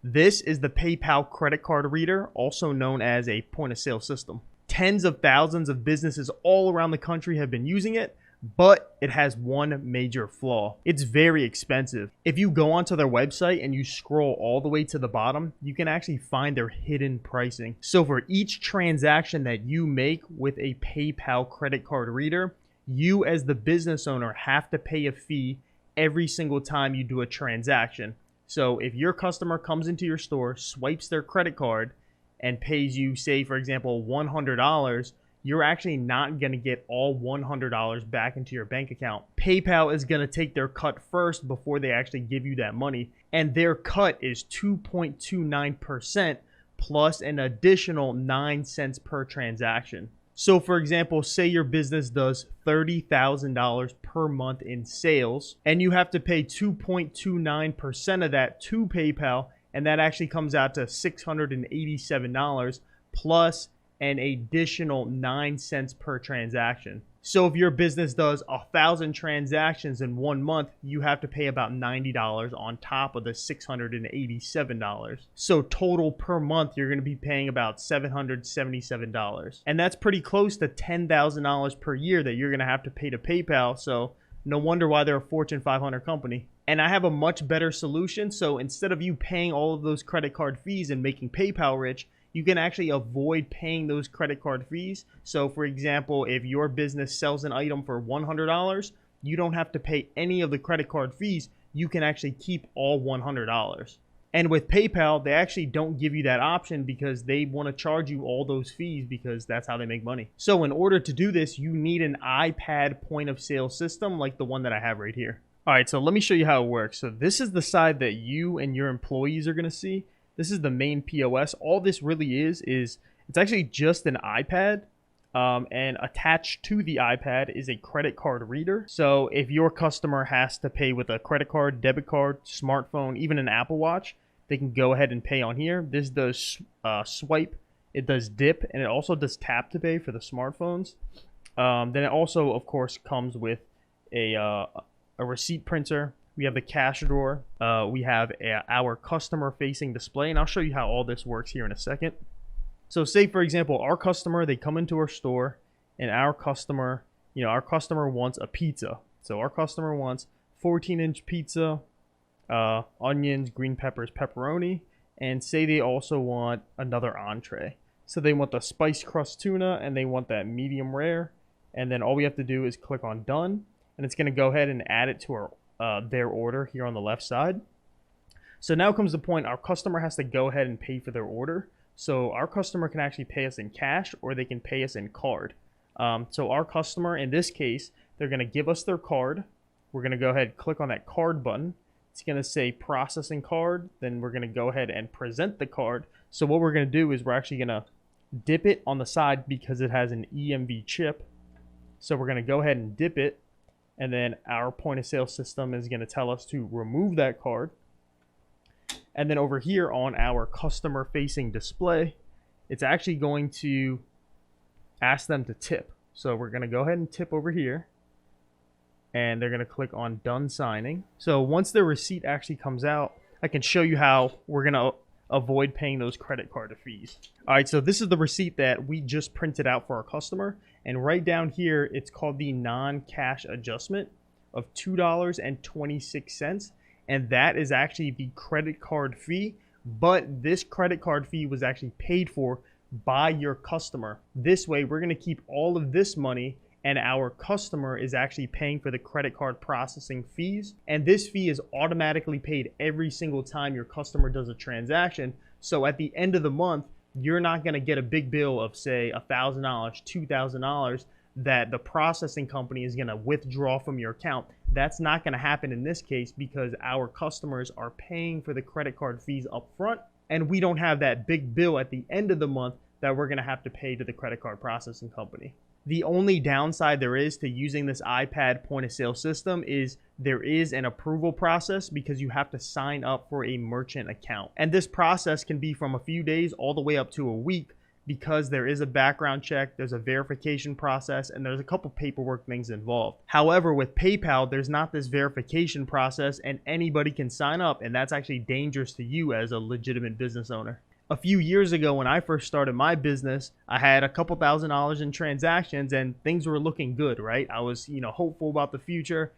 This is the PayPal credit card reader, also known as a point of sale system. Tens of thousands of businesses all around the country have been using it, but it has one major flaw. It's very expensive. If you go onto their website and you scroll all the way to the bottom, you can actually find their hidden pricing. So for each transaction that you make with a PayPal credit card reader, you as the business owner have to pay a fee every single time you do a transaction. So if your customer comes into your store, swipes their credit card, and pays you, say, for example, $100, you're actually not going to get all $100 back into your bank account. PayPal is going to take their cut first before they actually give you that money. And their cut is 2.29% plus an additional 9 cents per transaction. So for example, say your business does $30,000 per month in sales, and you have to pay 2.29% of that to PayPal, and that actually comes out to $687 plus an additional 9 cents per transaction. So if your business does 1,000 transactions in 1 month, you have to pay about $90 on top of the $687. So total per month, you're going to be paying about $777. And that's pretty close to $10,000 per year that you're going to have to pay to PayPal. So no wonder why they're a Fortune 500 company. And I have a much better solution. So instead of you paying all of those credit card fees and making PayPal rich, you can actually avoid paying those credit card fees. So for example, if your business sells an item for $100, you don't have to pay any of the credit card fees. You can actually keep all $100. And with PayPal, they actually don't give you that option because they want to charge you all those fees because that's how they make money. So in order to do this, you need an iPad point of sale system like the one that I have right here. All right, so let me show you how it works. So this is the side that you and your employees are going to see. This is the main POS. All this really is it's actually just an iPad, and attached to the iPad is a credit card reader. So if your customer has to pay with a credit card, debit card, smartphone, even an Apple Watch, they can go ahead and pay on here. This does swipe, it does dip, and it also does tap to pay for the smartphones. Then it also, of course, comes with a receipt printer. We have the cash drawer. We have our customer-facing display, and I'll show you how all this works here in a second. So say, for example, our customer, they come into our store, and our customer wants a pizza. So our customer wants 14-inch pizza, onions, green peppers, pepperoni, and say they also want another entree. So they want the spiced crust tuna, and they want that medium rare, and then all we have to do is click on done, and it's going to go ahead and add it to our their order here on the left side. So now comes the point our customer has to go ahead and pay for their order. So our customer can actually pay us in cash or they can pay us in card. So our customer, in this case, they're going to give us their card. We're going to go ahead and click on that card button. It's going to say processing card. Then we're going to go ahead and present the card. So what we're going to do is we're actually going to dip it on the side because it has an EMV chip. So we're going to go ahead and dip it. And then our point of sale system is going to tell us to remove that card. And then over here on our customer facing display, it's actually going to ask them to tip. So we're going to go ahead and tip over here. And they're going to click on done signing. So once the receipt actually comes out, I can show you how we're going to avoid paying those credit card fees. All right, so this is the receipt that we just printed out for our customer. And right down here, it's called the non-cash adjustment of $2.26. And that is actually the credit card fee. But this credit card fee was actually paid for by your customer. This way, we're going to keep all of this money, and our customer is actually paying for the credit card processing fees. And this fee is automatically paid every single time your customer does a transaction. So at the end of the month, you're not going to get a big bill of, say, $1,000, $2,000 that the processing company is going to withdraw from your account. That's not going to happen in this case because our customers are paying for the credit card fees up front, and we don't have that big bill at the end of the month that we're going to have to pay to the credit card processing company. The only downside there is to using this iPad point of sale system is there is an approval process because you have to sign up for a merchant account. And this process can be from a few days all the way up to a week, because there is a background check, there's a verification process, and there's a couple paperwork things involved. However, with PayPal, there's not this verification process and anybody can sign up, and that's actually dangerous to you as a legitimate business owner. A few years ago when I first started my business, I had a couple $1,000s in transactions and things were looking good, right? I was, hopeful about the future,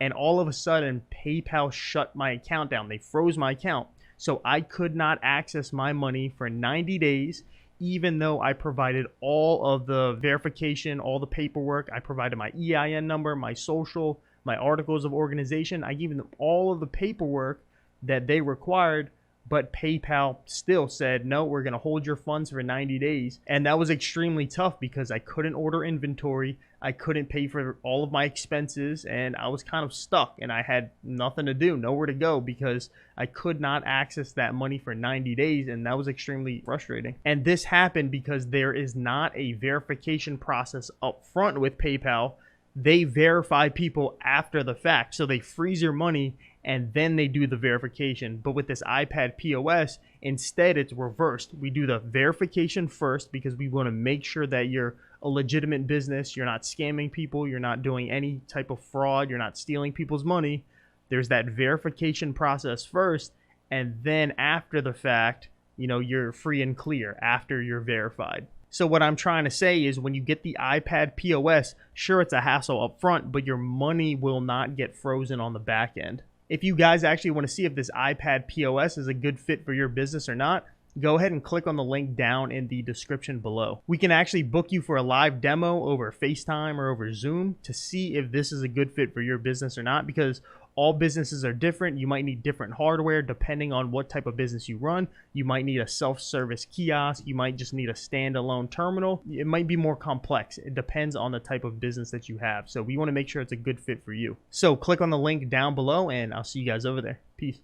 and all of a sudden PayPal shut my account down. They froze my account. So I could not access my money for 90 days, even though I provided all of the verification, all the paperwork. I provided my EIN number, my social, my articles of organization. I gave them all of the paperwork that they required, but PayPal still said, no, we're going to hold your funds for 90 days. And that was extremely tough because I couldn't order inventory. I couldn't pay for all of my expenses, and I was kind of stuck, and I had nothing to do, nowhere to go, because I could not access that money for 90 days, and that was extremely frustrating. And this happened because there is not a verification process up front with PayPal. They verify people after the fact. So they freeze your money and then they do the verification. But with this iPad POS, instead it's reversed. We do the verification first because we want to make sure that you're a legitimate business. You're not scamming people. You're not doing any type of fraud. You're not stealing people's money. There's that verification process first. And then after the fact, you're free and clear after you're verified. So what I'm trying to say is when you get the iPad POS, sure, it's a hassle up front, but your money will not get frozen on the back end. If you guys actually want to see if this iPad POS is a good fit for your business or not, go ahead and click on the link down in the description below. We can actually book you for a live demo over FaceTime or over Zoom to see if this is a good fit for your business or not, because all businesses are different. You might need different hardware depending on what type of business you run. You might need a self-service kiosk. You might just need a standalone terminal. It might be more complex. It depends on the type of business that you have. So we want to make sure it's a good fit for you. So click on the link down below and I'll see you guys over there. Peace.